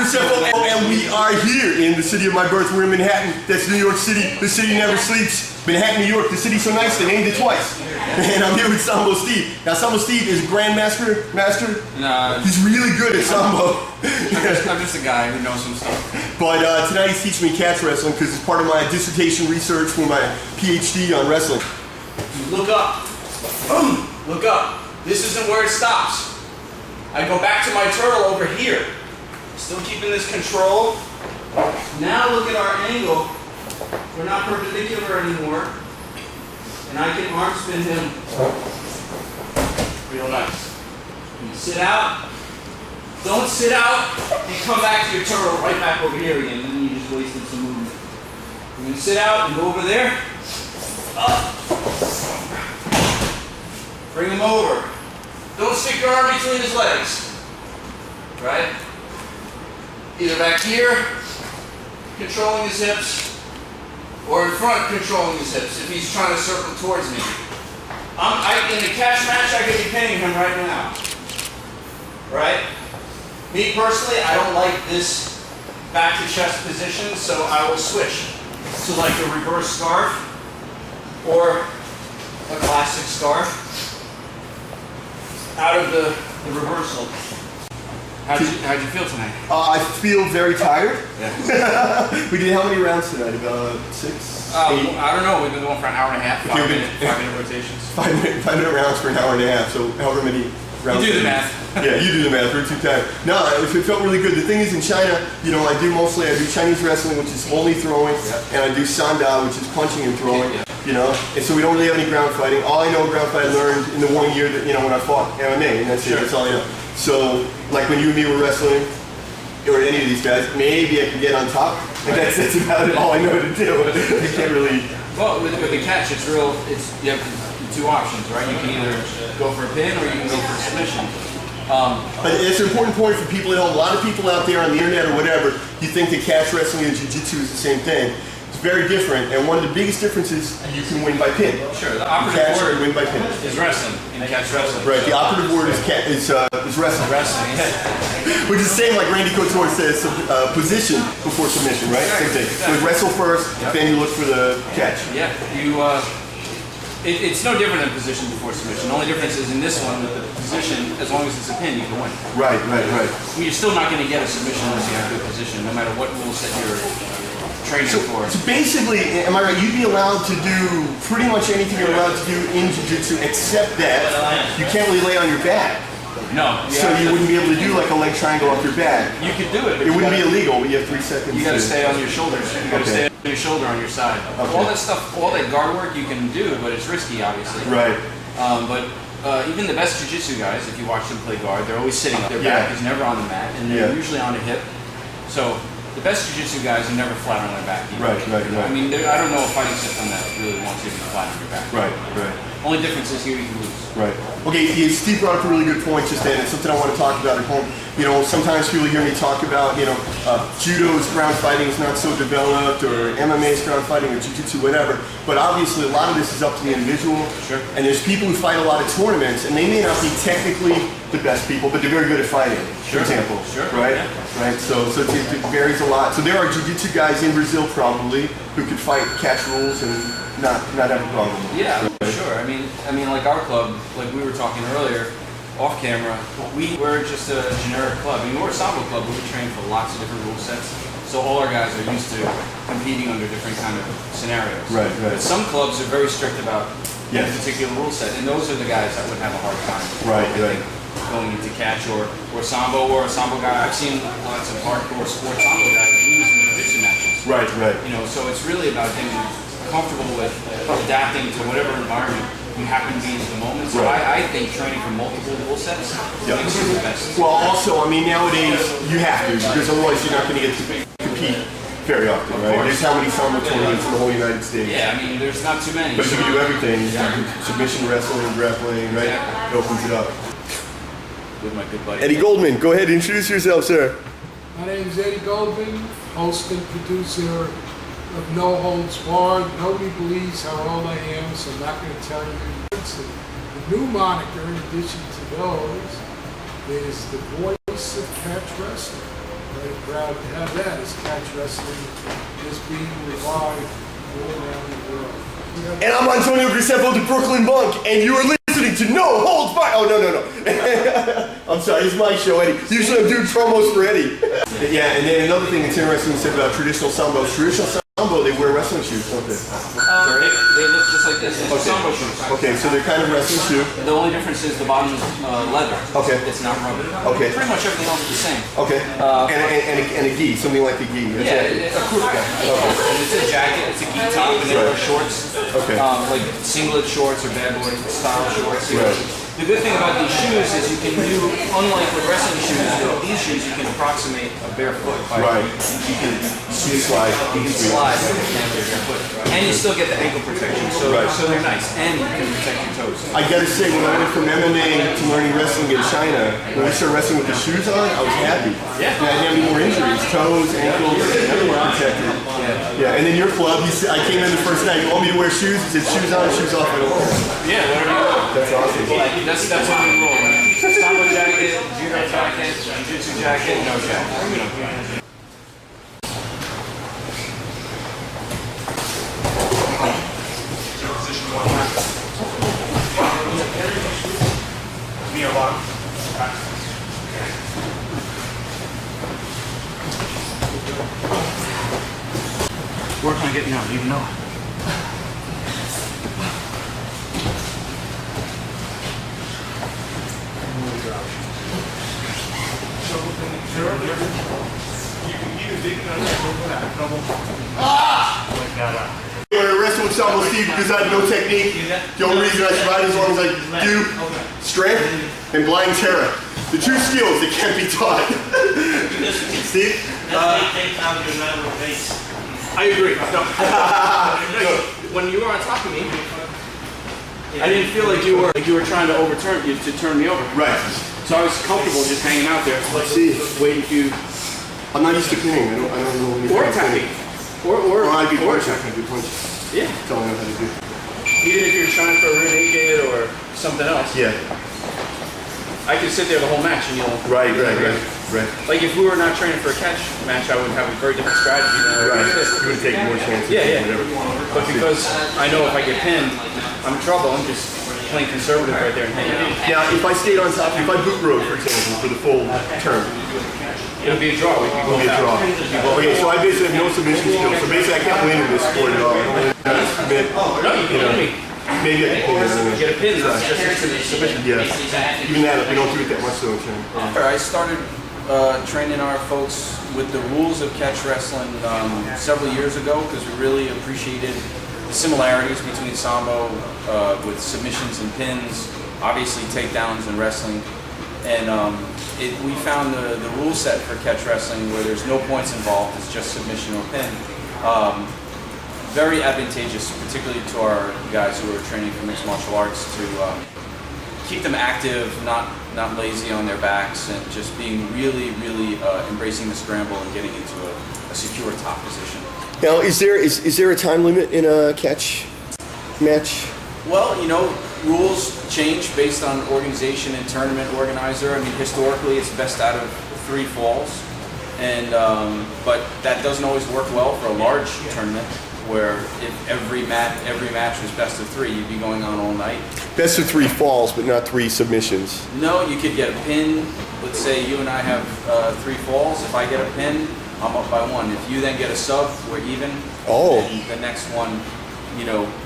Graceffo, and we are here in the city of my birth. We're in Manhattan. That's New York City. The city never sleeps. Manhattan, New York. The city's so nice they named it twice. And I'm here with Sambo Steve. Now, Sambo Steve is a grandmaster. Nah. He's really good at Sambo. I'm just a guy who knows some stuff. But tonight he's teaching me catch wrestling because it's part of my dissertation research for my PhD on wrestling. Look up. Look up. This isn't where it stops. I go back to my turtle over here. Still keeping this control. Now look at our angle. We're not perpendicular anymore. And I can arm spin him real nice. You sit out. Don't sit out and come back to your turtle right back over here again. And then you just wasted some movement. You're going to sit out and go over there. Up. Bring him over. Don't stick your arm between his legs. Right? Either back here, controlling his hips, or in front, controlling his hips if he's trying to circle towards me. In a catch match, I could be pinning him right now. Right? Me personally, I don't like this back to chest position, so I will switch to like a reverse scarf or a classic scarf. Out of the reversal. How'd you feel tonight? I feel very tired. Yeah. We did how many rounds tonight? About 6? 8? I don't know. We've been going for an hour and a half. 5-minute rotations. 5-minute rounds for an hour and a half. So however many rounds. You do the math. Yeah, you do the math. We're too tired. No, it felt really good. The thing is, in China, you know, I do Chinese wrestling, which is only throwing, and I do Sanda, which is punching and throwing. Yeah. You know, and so we don't really have any ground fighting. All I know ground fight I learned in the 1 year that, you know, when I fought MMA, and that's it. That's all I know. So, like when you and me were wrestling, or any of these guys, maybe I could get on top. Like that's about it. All I know to do. I can't really. Well, with the catch, you have two options, right? You can either go for a pin or you can go for a submission. It's an important point for people at home. A lot of people out there on the internet or whatever, you think that catch wrestling and jiu-jitsu is the same thing. It's very different, and one of the biggest differences, you can win by pin. Sure, the operative word win by pin. is wrestling, in catch wrestling. Right, the operative word is wrestling. Wrestling, yeah. Which is the same like Randy Couture says, position before submission, right? Same thing. So you wrestle first, then you look for the catch. Yeah, it's no different than position before submission. The only difference is in this one, with the position, as long as it's a pin, you can win. Right. I mean, you're still not going to get a submission unless you have good position, no matter what rules that you're training for. So basically, am I right, you'd be allowed to do pretty much anything you're allowed to do in jiu-jitsu except that you can't really lay on your back. No. So you wouldn't be able to do like a leg triangle off your back. You could do it. It wouldn't be illegal, but you have 3 seconds. You got to stay on your shoulders. You got to stay on your shoulder on your side. Okay. All that stuff, all that guard work you can do, but it's risky, obviously. Right. But even the best jiu-jitsu guys, if you watch them play guard, they're always sitting up. Their back is never on the mat, and they're usually on a hip. So the best jiu-jitsu guys are never flat on their back. Right. I mean, I don't know a fighting system that really wants you to be flat on your back. Right. Only difference is here you can lose. Right. Okay, Steve brought up a really good point just then. It's something I want to talk about at home. You know, sometimes people hear me talk about, you know, judo's ground fighting is not so developed, or MMA's ground fighting, or jiu-jitsu, whatever. But obviously a lot of this is up to the individual. Sure. And there's people who fight a lot of tournaments, and they may not be technically the best people, but they're very good at fighting, for example. Sure. Right? Yeah. Right. So it varies a lot. So there are jiu-jitsu guys in Brazil probably who could fight catch rules and not have a problem. Yeah, right? Sure. I mean, like our club, like we were talking earlier, off camera, we're just a generic club. I mean, we're a Sambo club, but we train for lots of different rule sets. So all our guys are used to competing under different kind of scenarios. Right. But some clubs are very strict about a particular rule set, and those are the guys that would have a hard time. Right. Going into catch or Sambo, or a Sambo guy. I've seen lots of hardcore sports Sambo guys lose in jiu-jitsu matches. Right. You know, so it's really about getting comfortable with adapting to whatever environment you happen to be in the moment. So I think training for multiple rule sets makes you the best. Well, also, I mean, nowadays you have to, because otherwise you're not going to get to compete very often, right? There's how many Sambo tournaments in the whole United States. Yeah, I mean, there's not too many. But if you do everything, submission, wrestling, grappling, right? It opens it up. With my good buddy Eddie Goldman, go ahead, introduce yourself, sir. My name is Eddie Goldman, host and producer of No Holds Barred. Nobody believes how old I am, so I'm not going to tell you. The new moniker, in addition to those, is the voice of catch wrestling. very proud to have that as catch wrestling is being revived all around the world. And I'm Antonio Graceffo, the Brooklyn Bunk, and you are listening to No Holds Barred. Oh, no. I'm sorry, it's my show, Eddie. Usually I'm doing promos for Eddie. Yeah, and then another thing that's interesting you said about traditional Sambo. Traditional Sambo, they wear wrestling shoes, don't they? They look just like this. It's Sambo shoes. Okay, so they're kind of wrestling shoe. The only difference is the bottom is leather. Okay. It's not rubber. Okay. Pretty much everything else is the same. Okay. And a gi, something like a gi. Yeah, a kurtka. And it's a jacket, it's a gi top, and they wear shorts. Okay. Like singlet shorts or bad boy style shorts. Right. The good thing about these shoes is you can do, unlike with wrestling shoes, with these shoes you can approximate a bare foot. Right. You can slide. You can slide like a can with your foot. And you still get the ankle protection, so they're nice. And you can protect your toes. I gotta say, when I went from MMA to learning wrestling in China, when I started wrestling with the shoes on, I was happy. Yeah. I didn't have any more injuries. Toes, ankles, everywhere protected. Yeah, and then your club, I came in the first night, you want me to wear shoes? He said, shoes on, shoes off, I don't care. Yeah, whatever you want. That's awesome. That's how we roll. Sambo jacket, judo jacket, jiu-jitsu jacket, no jacket. Work on getting out, even though. When I wrestled with Sambo Steve because I had no technique, the only reason I survived as long as I do, strength and blind terror. The two skills that can't be taught. Steve? I agree. No. When you were on top of me, I didn't feel like you were trying to turn me over. Right. So I was comfortable just hanging out there. Let's see. Waiting for you. I'm not used to pinning. I don't know anything. Or attacking. Or I'd be punching. attacking. I'd be punching. Yeah. That's all I know how to do. Even if you're trying for a rear naked or something else. Yeah. I could sit there the whole match and you'll. Right. Like if we were not training for a catch match, I would have a very different strategy than Right. You would take more chances. Yeah. Whatever. But because I know if I get pinned, I'm in trouble. I'm just playing conservative right there and hanging out. Now, if I stayed on top, if I boot rode, for example, for the full term, It'll be a draw. We can it'll be a draw. Okay, so I basically have no submission skills. So basically, I can't win in this sport at all. No, you can me. Maybe I can pull this in. Get a pin. That's just a submission. Yeah. Even that, we don't do it that much, though. I started training our folks with the rules of catch wrestling several years ago because we really appreciated the similarities between Sambo with submissions and pins, obviously takedowns and wrestling. And we found the rule set for catch wrestling where there's no points involved, it's just submission or pin. Very advantageous, particularly to our guys who are training for mixed martial arts, to keep them active, not lazy on their backs, and just being really embracing the scramble and getting into a secure top position. Now, is there a time limit in a catch match? Well, rules change based on organization and tournament organizer. I mean, historically, it's best out of 3 falls, and but that doesn't always work well for a large tournament, where if every match was best of 3, you'd be going on all night. Best of 3 falls, but not 3 submissions. No, you could get a pin. Let's say you and I have 3 falls. If I get a pin, I'm up by 1. If you then get a sub, we're even. Oh. And the next one,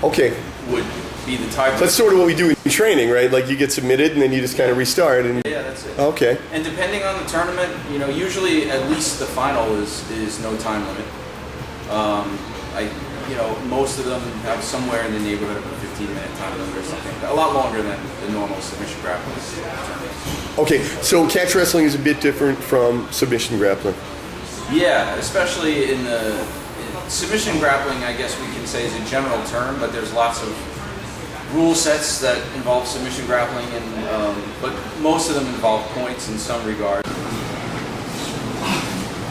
Okay. would be the tiebreaker. That's sort of what we do in training, right? Like you get submitted and then you just kind of restart. And Yeah, that's it. okay. And depending on the tournament, usually at least the final is no time limit. Most of them have somewhere in the neighborhood of a 15-minute time limit or something. A lot longer than the normal submission grappling tournaments. Okay, so catch wrestling is a bit different from submission grappling. Yeah, especially in submission grappling, I guess we can say is a general term, but there's lots of rule sets that involve submission grappling, and but most of them involve points in some regard.